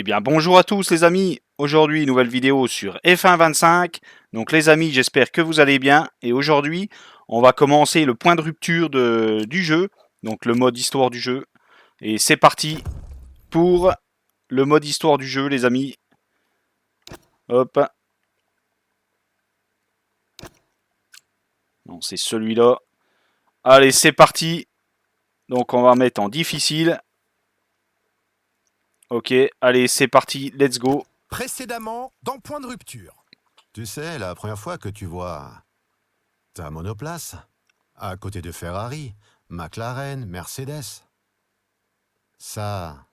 Eh bien bonjour à tous les amis, aujourd'hui nouvelle vidéo sur F1 25. Donc les amis, j'espère que vous allez bien et aujourd'hui on va commencer le point de rupture du jeu, donc le mode histoire du jeu. Et c'est parti pour le mode histoire du jeu les amis. Hop. Non, c'est celui-là. Allez, c'est parti. Donc on va mettre en difficile. Ok, allez, c'est parti, let's go. Précédemment, dans Point de rupture. Tu sais, la première fois que tu vois ta monoplace, à côté de Ferrari, McLaren, Mercedes, ça,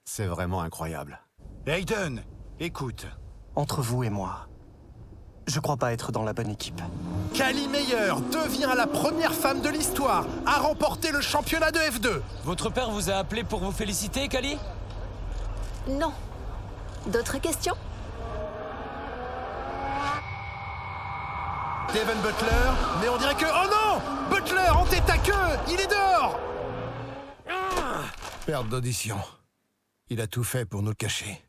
c'est vraiment incroyable. Hayden, écoute. Entre vous et moi, je crois pas être dans la bonne équipe. Cali Meyer devient la première femme de l'histoire à remporter le championnat de F2. Votre père vous a appelé pour vous féliciter, Cali? Non. D'autres questions? Devon Butler, mais on dirait que... Oh non! Butler en tête à queue! Il est dehors! Perte d'audition. Il a tout fait pour nous le cacher.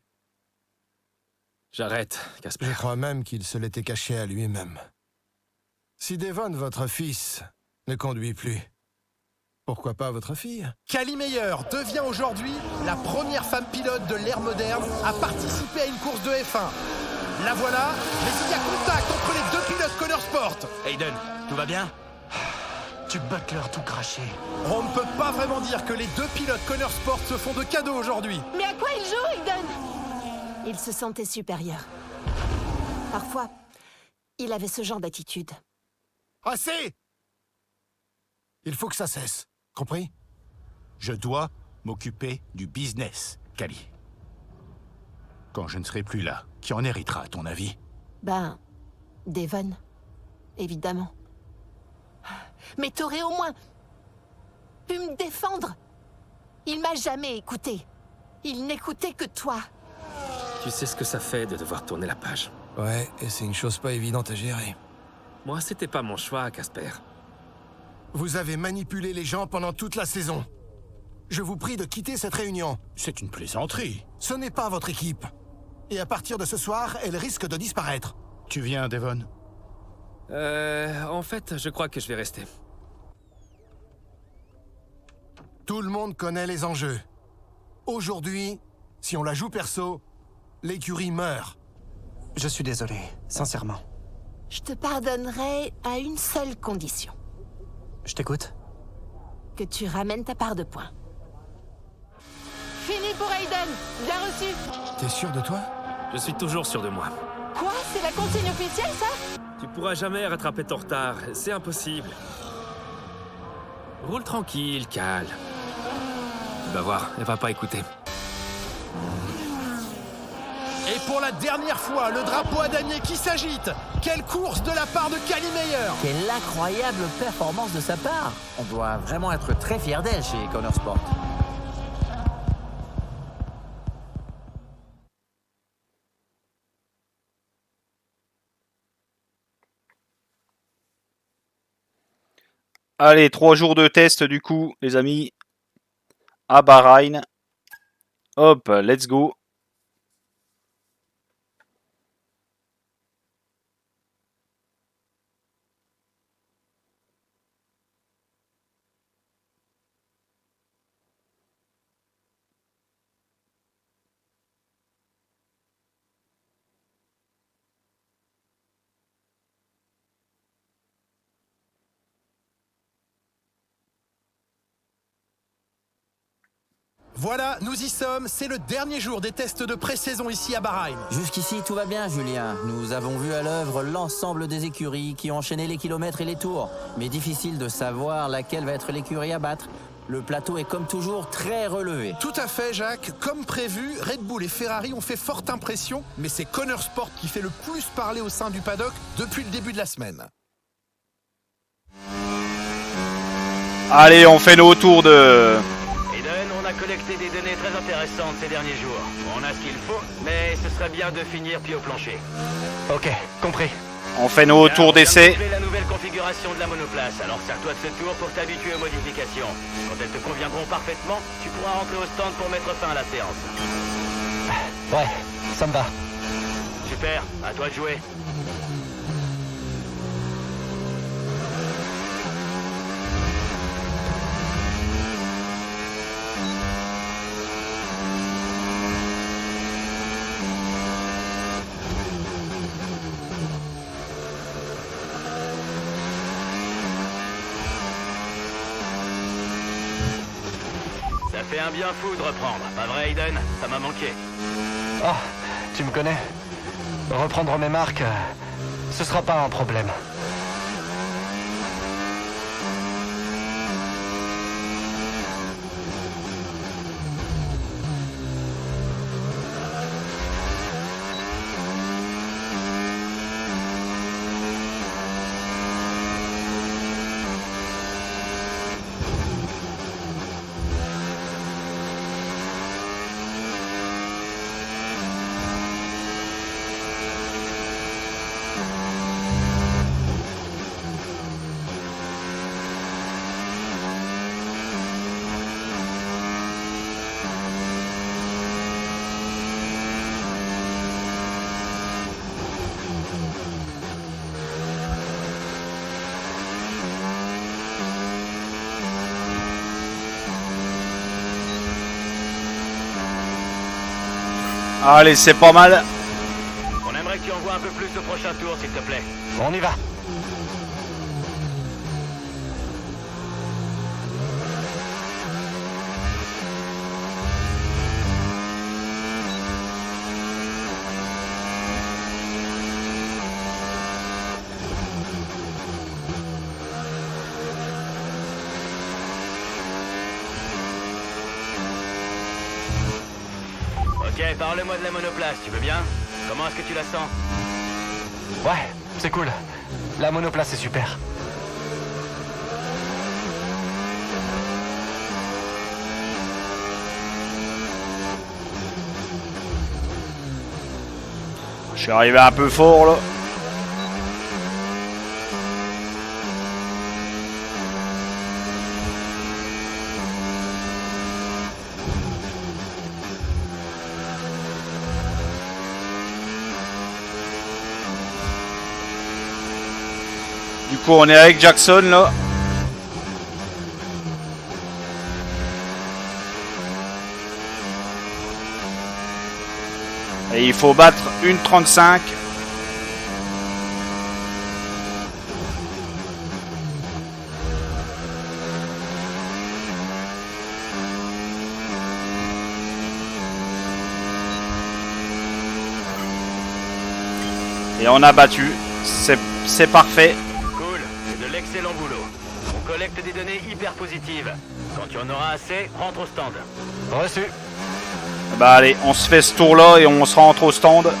J'arrête, Casper. Je crois même qu'il se l'était caché à lui-même. Si Devon, votre fils, ne conduit plus, pourquoi pas votre fille? Cali Meyer devient aujourd'hui la première femme pilote de l'ère moderne à participer à une course de F1. La voilà, mais il y a contact entre les deux pilotes Connor Sport. Hayden, tout va bien? Tu Butler tout craché. On ne peut pas vraiment dire que les deux pilotes Connor Sport se font de cadeaux aujourd'hui. Mais à quoi il joue, Hayden? Il se sentait supérieur. Parfois, il avait ce genre d'attitude. Assez! Il faut que ça cesse. Compris? Je dois m'occuper du business, Cali. Quand je ne serai plus là, qui en héritera, à ton avis? Ben, Devon, évidemment. Mais t'aurais au moins pu me défendre. Il m'a jamais écouté. Il n'écoutait que toi. Tu sais ce que ça fait de devoir tourner la page. Ouais, et c'est une chose pas évidente à gérer. Moi, c'était pas mon choix, Casper. Vous avez manipulé les gens pendant toute la saison. Je vous prie de quitter cette réunion. C'est une plaisanterie. Ce n'est pas votre équipe. Et à partir de ce soir, elle risque de disparaître. Tu viens, Devon? En fait, je crois que je vais rester. Tout le monde connaît les enjeux. Aujourd'hui, si on la joue perso, l'écurie meurt. Je suis désolé, sincèrement. Je te pardonnerai à une seule condition. Je t'écoute. Que tu ramènes ta part de points. Fini pour Hayden. Bien reçu. T'es sûr de toi? Je suis toujours sûr de moi. Quoi? C'est la consigne officielle, ça? Tu pourras jamais rattraper ton retard, c'est impossible. Roule tranquille, calme. Tu vas voir, elle va pas écouter. Et pour la dernière fois, le drapeau à damier qui s'agite. Quelle course de la part de Cali Meyer! Quelle incroyable performance de sa part! On doit vraiment être très fiers d'elle chez Connor Sport. Allez, 3 jours de test du coup les amis. À Bahreïn. Hop, let's go. Voilà, nous y sommes. C'est le dernier jour des tests de pré-saison ici à Bahreïn. Jusqu'ici, tout va bien, Julien. Nous avons vu à l'œuvre l'ensemble des écuries qui ont enchaîné les kilomètres et les tours. Mais difficile de savoir laquelle va être l'écurie à battre. Le plateau est comme toujours très relevé. Tout à fait, Jacques. Comme prévu, Red Bull et Ferrari ont fait forte impression, mais c'est Connor Sport qui fait le plus parler au sein du paddock depuis le début de la semaine. Allez, on fait nos tours de... Hayden, on a collecté des données très intéressantes ces derniers jours. On a ce qu'il faut, mais ce serait bien de finir pied au plancher. Ok, compris. On fait nos tours d'essai. On a la nouvelle configuration de la monoplace, alors sers-toi de ce tour pour t'habituer aux modifications. Quand elles te conviendront parfaitement, tu pourras rentrer au stand pour mettre fin à la séance. Ouais, ça me va. Super, à toi de jouer. Ça fait un bien fou de reprendre, pas vrai Aiden? Ça m'a manqué. Ah, tu me connais. Reprendre mes marques, ce sera pas un problème. Allez, c'est pas mal. On aimerait que tu envoies un peu plus au prochain tour, s'il te plaît. On y va. Ok, parle-moi de la monoplace, tu veux bien? Comment est-ce que tu la sens? Ouais, c'est cool. La monoplace est super. Je suis arrivé un peu fort là. Du coup, on est avec Jackson là. Et il faut battre une 35. Et on a battu. C'est parfait. Cool, c'est de l'excellent boulot. On collecte des données hyper positives. Quand tu en auras assez, rentre au stand. Reçu. Bah allez, on se fait ce tour là et on se rentre au stand.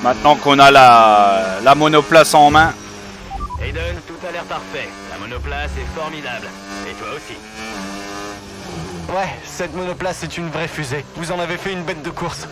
Maintenant qu'on a la monoplace en main. Aiden, tout a l'air parfait. La monoplace est formidable. Et toi aussi. Ouais, cette monoplace est une vraie fusée. Vous en avez fait une bête de course.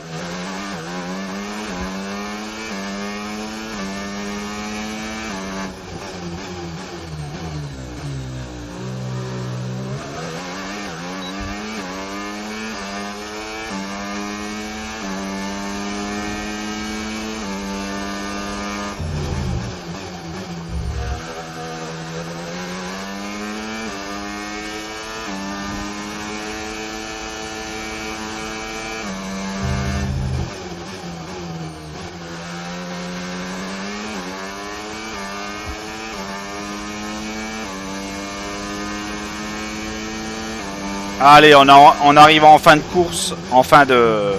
Allez, on arrive en fin de course, en fin de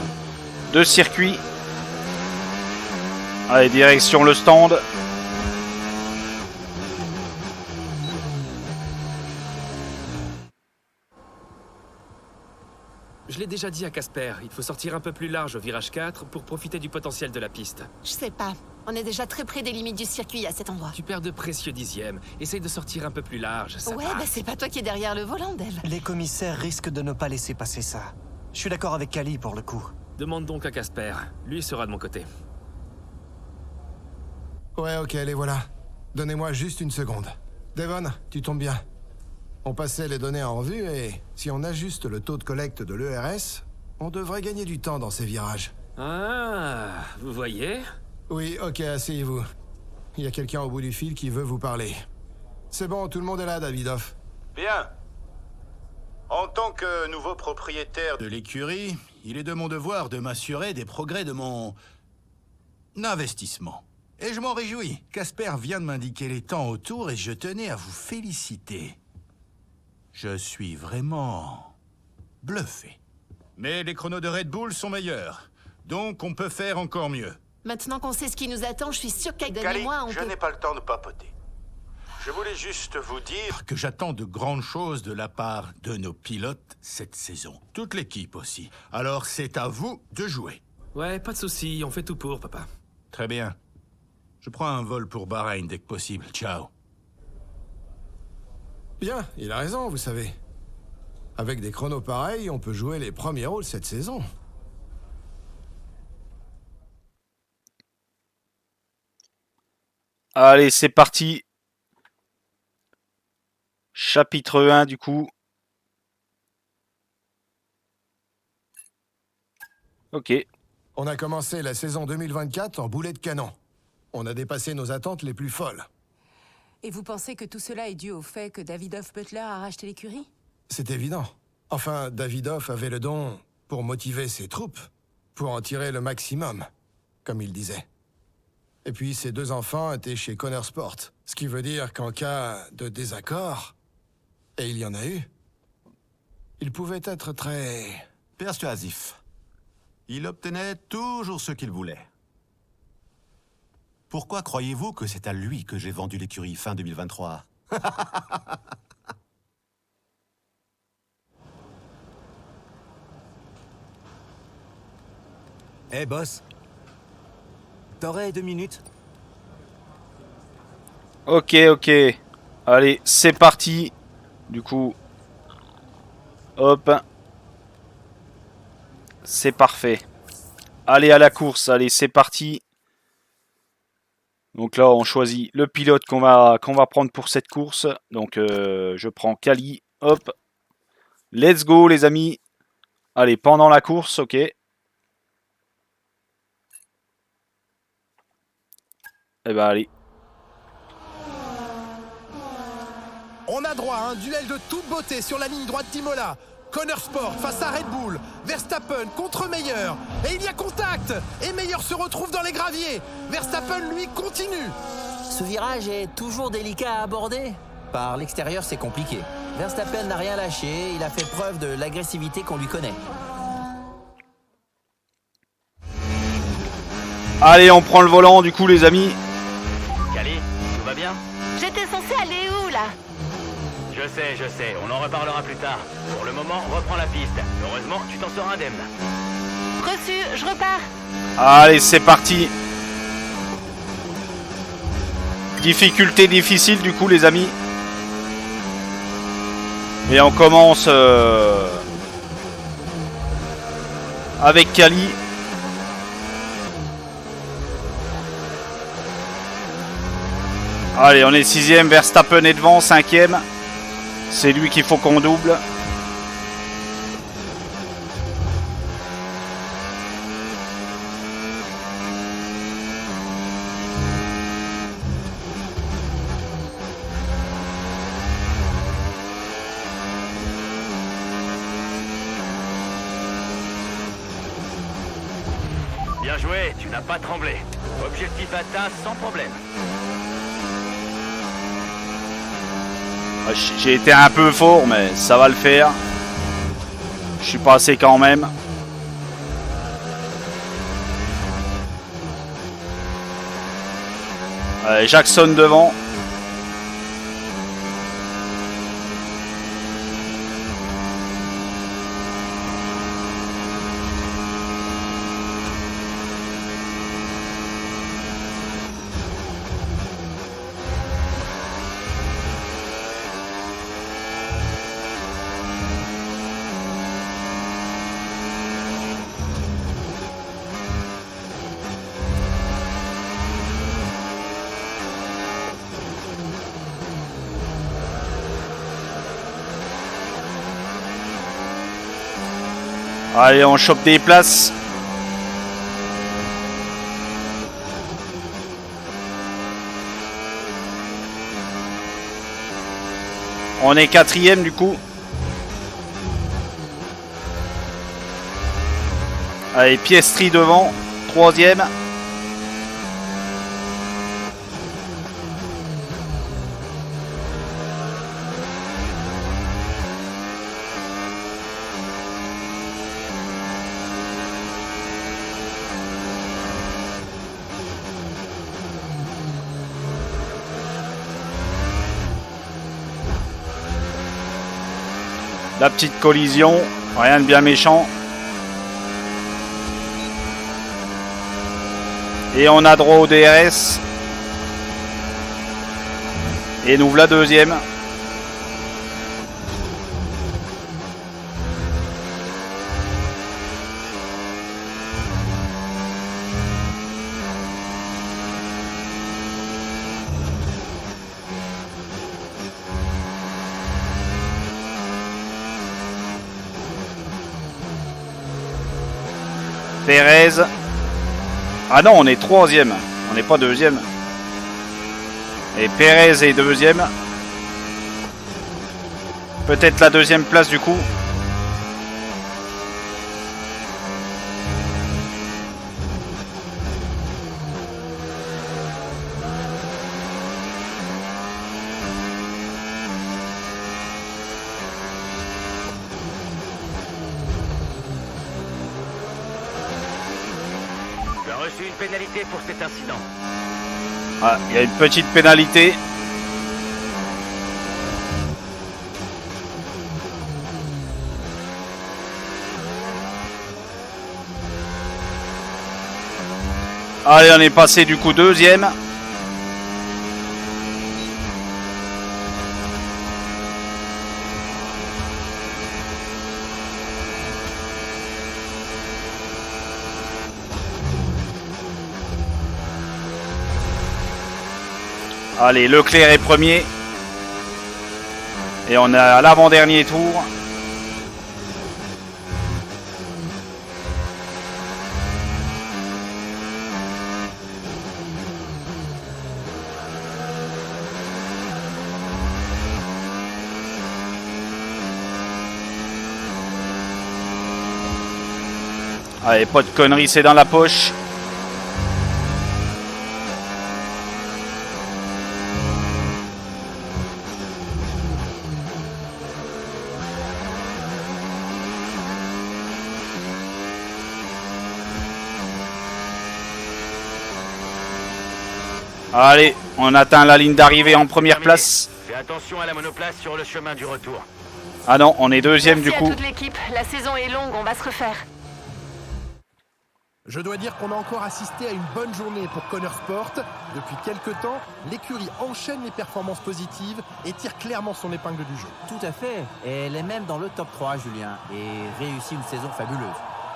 circuit. Allez, direction le stand. Je l'ai déjà dit à Casper, il faut sortir un peu plus large au virage 4 pour profiter du potentiel de la piste. Je sais pas. On est déjà très près des limites du circuit à cet endroit. Tu perds de précieux dixièmes. Essaye de sortir un peu plus large, ça Ouais, passe. bah c'est pas toi qui es derrière le volant, Dave. Les commissaires risquent de ne pas laisser passer ça. Je suis d'accord avec Callie pour le coup. Demande donc à Casper. Lui sera de mon côté. Ouais, ok, les voilà. Donnez-moi juste une seconde. Devon, tu tombes bien. On passait les données en revue et si on ajuste le taux de collecte de l'ERS, on devrait gagner du temps dans ces virages. Ah, vous voyez? Oui, ok, asseyez-vous. Il y a quelqu'un au bout du fil qui veut vous parler. C'est bon, tout le monde est là, Davidoff. Bien. En tant que nouveau propriétaire de l'écurie, il est de mon devoir de m'assurer des progrès de mon investissement. Et je m'en réjouis. Casper vient de m'indiquer les temps autour et je tenais à vous féliciter. Je suis vraiment bluffé. Mais les chronos de Red Bull sont meilleurs, donc on peut faire encore mieux. Maintenant qu'on sait ce qui nous attend, je suis sûre qu'Aiden et Callie, moi, on je peut... n'ai pas le temps de papoter. Je voulais juste vous dire que j'attends de grandes choses de la part de nos pilotes cette saison. Toute l'équipe aussi. Alors c'est à vous de jouer. Ouais, pas de soucis, on fait tout pour, papa. Très bien. Je prends un vol pour Bahreïn dès que possible. Ciao. Bien, il a raison, vous savez. Avec des chronos pareils, on peut jouer les premiers rôles cette saison. Allez, c'est parti. Chapitre 1 du coup. Ok. On a commencé la saison 2024 en boulet de canon. On a dépassé nos attentes les plus folles. Et vous pensez que tout cela est dû au fait que Davidoff Butler a racheté l'écurie? C'est évident. Enfin, Davidoff avait le don pour motiver ses troupes, pour en tirer le maximum, comme il disait. Et puis ses deux enfants étaient chez Connor Sport, ce qui veut dire qu'en cas de désaccord, et il y en a eu, il pouvait être très... Persuasif. Il obtenait toujours ce qu'il voulait. Pourquoi croyez-vous que c'est à lui que j'ai vendu l'écurie fin 2023 ? Eh boss, t'aurais 2 minutes? Ok, ok. Allez, c'est parti. Du coup, hop. C'est parfait. Allez à la course, allez, c'est parti. Donc là, on choisit le pilote qu'on va prendre pour cette course. Donc, je prends Callie. Hop. Let's go, les amis. Allez, pendant la course, ok. Eh ben, allez. On a droit à un duel de toute beauté sur la ligne droite d'Imola. Connor Sport face à Red Bull. Verstappen contre Meyer. Et il y a contact. Et Meyer se retrouve dans les graviers. Verstappen, lui, continue. Ce virage est toujours délicat à aborder. Par l'extérieur, c'est compliqué. Verstappen n'a rien lâché, il a fait preuve de l'agressivité qu'on lui connaît. Allez, on prend le volant, du coup, les amis. Callie, tout va bien? J'étais censée aller où, là? Je sais, on en reparlera plus tard. Pour le moment, reprends la piste. Heureusement, tu t'en sors indemne. Reçu, je repars. Allez, c'est parti. Difficulté difficile, du coup, les amis. Et on commence avec Callie. Allez, on est 6ème, Verstappen est devant, 5ème. C'est lui qu'il faut qu'on double. Bien joué, tu n'as pas tremblé. Objectif atteint sans problème. J'ai été un peu fort, mais ça va le faire. Je suis passé quand même. Allez, Jackson devant. Allez, on chope des places. On est 4e du coup. Allez, Piestri devant, 3e. La petite collision, rien de bien méchant. Et on a droit au DRS. Et nous voilà deuxième. Pérez. Ah non, on est 3e. On n'est pas 2e. Et Pérez est 2e. Peut-être la 2e place du coup. Tu as reçu une pénalité pour cet incident. Ah, il y a une petite pénalité. Allez, on est passé du coup 2e. Allez, Leclerc est premier. Et on est à l'avant-dernier tour. Allez, pas de conneries, c'est dans la poche. Allez, on atteint la ligne d'arrivée en première place. Fais attention à la monoplace sur le chemin du retour. Ah non, on est 2e du coup. Merci à toute l'équipe. La saison est longue, on va se refaire. Je dois dire qu'on a encore assisté à une bonne journée pour Connor Sport. Depuis quelques temps, l'écurie enchaîne les performances positives et tire clairement son épingle du jeu. Tout à fait. Et elle est même dans le top 3, Julien, et réussit une saison fabuleuse.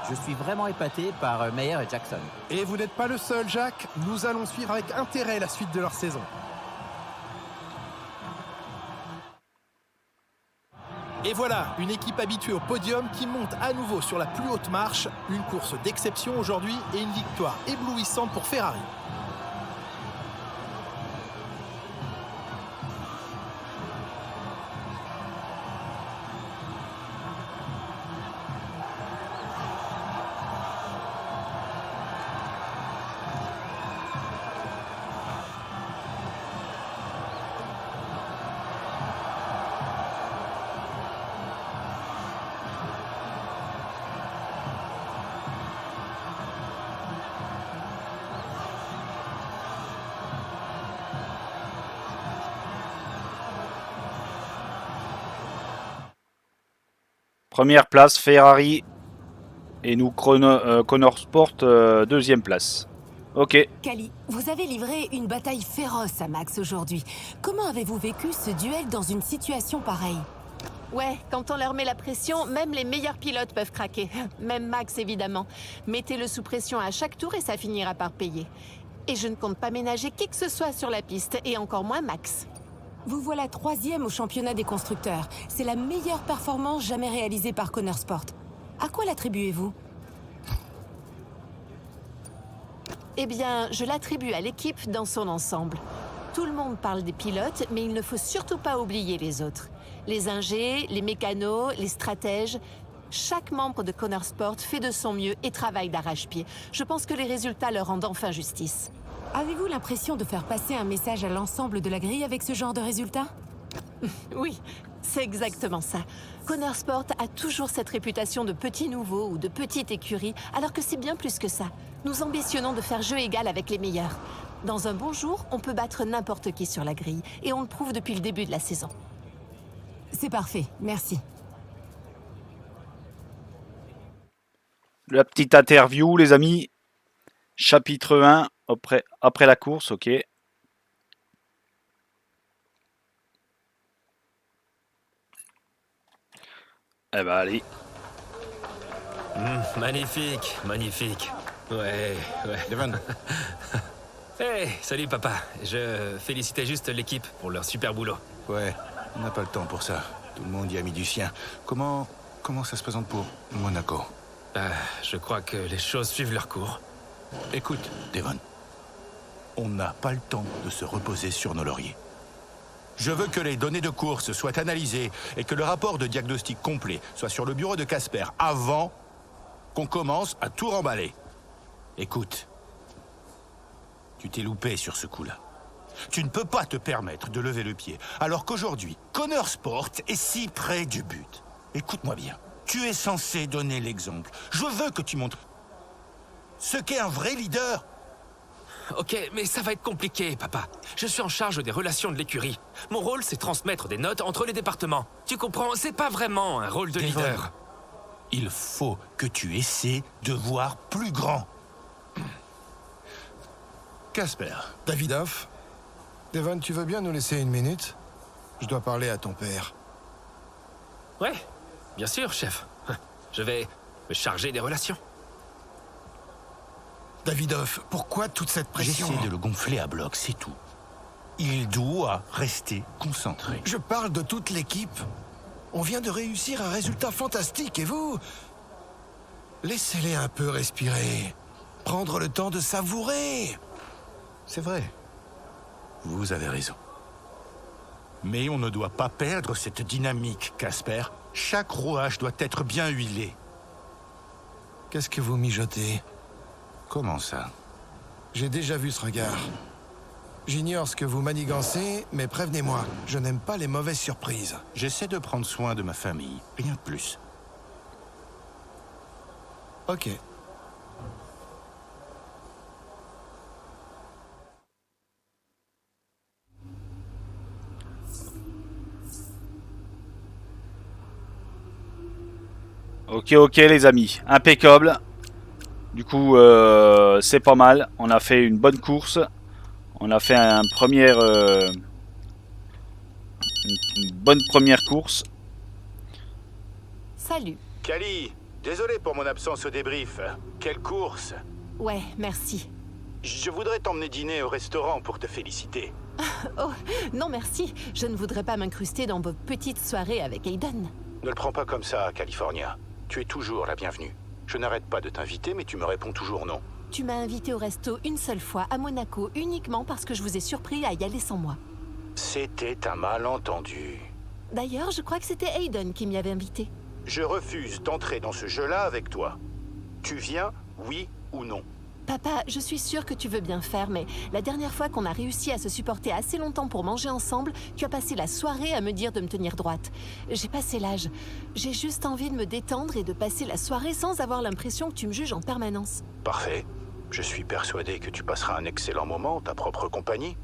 Je suis vraiment épaté par Meyer et Jackson. Et vous n'êtes pas le seul, Jacques. Nous allons suivre avec intérêt la suite de leur saison. Et voilà, une équipe habituée au podium qui monte à nouveau sur la plus haute marche. Une course d'exception aujourd'hui et une victoire éblouissante pour Ferrari. Première place, Ferrari. Et nous, Connor Sport, 2e place. Ok. Cali, vous avez livré une bataille féroce à Max aujourd'hui. Comment avez-vous vécu ce duel dans une situation pareille? Ouais, quand on leur met la pression, même les meilleurs pilotes peuvent craquer. Même Max, évidemment. Mettez-le sous pression à chaque tour et ça finira par payer. Et je ne compte pas ménager qui que ce soit sur la piste, et encore moins Max. Vous voilà 3e au championnat des constructeurs. C'est la meilleure performance jamais réalisée par Connor Sport. À quoi l'attribuez-vous? Eh bien, je l'attribue à l'équipe dans son ensemble. Tout le monde parle des pilotes, mais il ne faut surtout pas oublier les autres. Les ingés, les mécanos, les stratèges. Chaque membre de Connor Sport fait de son mieux et travaille d'arrache-pied. Je pense que les résultats leur rendent enfin justice. Avez-vous l'impression de faire passer un message à l'ensemble de la grille avec ce genre de résultats? Oui, c'est exactement ça. Connor Sport a toujours cette réputation de petit nouveau ou de petite écurie, alors que c'est bien plus que ça. Nous ambitionnons de faire jeu égal avec les meilleurs. Dans un bon jour, on peut battre n'importe qui sur la grille, et on le prouve depuis le début de la saison. C'est parfait, merci. La petite interview, les amis. Chapitre 1, après la course, ok. Eh ben, allez. Magnifique, magnifique. Ouais. Devon. Hey, salut papa. Je félicitais juste l'équipe pour leur super boulot. Ouais, on n'a pas le temps pour ça. Tout le monde y a mis du sien. Comment ça se présente pour Monaco? Je crois que les choses suivent leur cours. Écoute, Devon. On n'a pas le temps de se reposer sur nos lauriers. Je veux que les données de course soient analysées et que le rapport de diagnostic complet soit sur le bureau de Casper avant qu'on commence à tout remballer. Écoute, tu t'es loupé sur ce coup-là. Tu ne peux pas te permettre de lever le pied, alors qu'aujourd'hui, Connor Sport est si près du but. Écoute-moi bien, tu es censé donner l'exemple. Je veux que tu montres ce qu'est un vrai leader. Ok, mais ça va être compliqué, papa. Je suis en charge des relations de l'écurie. Mon rôle, c'est transmettre des notes entre les départements. Tu comprends, c'est pas vraiment un rôle de Devon, leader. il faut que tu essaies de voir plus grand. Casper. Davidoff, Devon, tu veux bien nous laisser une minute? Je dois parler à ton père. Ouais, bien sûr, chef. Je vais me charger des relations. Davidoff, pourquoi toute cette pression? J'essaie de le gonfler à bloc, c'est tout. Il doit rester concentré. Je parle de toute l'équipe. On vient de réussir un résultat fantastique, et vous? Laissez-les un peu respirer. Prendre le temps de savourer. C'est vrai. Vous avez raison. Mais on ne doit pas perdre cette dynamique, Casper. Chaque rouage doit être bien huilé. Qu'est-ce que vous mijotez? Comment ça? J'ai déjà vu ce regard. J'ignore ce que vous manigancez, mais prévenez-moi, je n'aime pas les mauvaises surprises. J'essaie de prendre soin de ma famille, rien de plus. Ok. Ok les amis, impeccable. Du coup, c'est pas mal. On a fait une bonne course. On a fait une bonne première course. Salut. Cali, désolé pour mon absence au débrief. Quelle course! Ouais, merci. Je voudrais t'emmener dîner au restaurant pour te féliciter. Oh, non merci. Je ne voudrais pas m'incruster dans votre petite soirée avec Aiden. Ne le prends pas comme ça, California. Tu es toujours la bienvenue. Je n'arrête pas de t'inviter, mais tu me réponds toujours non. Tu m'as invité au resto une seule fois à Monaco, uniquement parce que je vous ai surpris à y aller sans moi. C'était un malentendu. D'ailleurs, je crois que c'était Aiden qui m'y avait invité. Je refuse d'entrer dans ce jeu-là avec toi. Tu viens, oui ou non? Papa, je suis sûre que tu veux bien faire, mais la dernière fois qu'on a réussi à se supporter assez longtemps pour manger ensemble, tu as passé la soirée à me dire de me tenir droite. J'ai passé l'âge. J'ai juste envie de me détendre et de passer la soirée sans avoir l'impression que tu me juges en permanence. Parfait. Je suis persuadé que tu passeras un excellent moment en ta propre compagnie.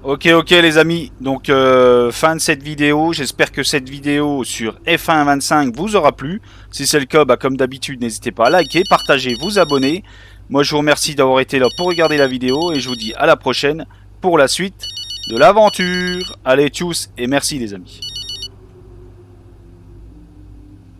Ok les amis, donc fin de cette vidéo. J'espère que cette vidéo sur F1 25 vous aura plu. Si c'est le cas, comme d'habitude, n'hésitez pas à liker, partager, vous abonner. Moi je vous remercie d'avoir été là pour regarder la vidéo et je vous dis à la prochaine pour la suite de l'aventure. Allez tchuss et merci les amis.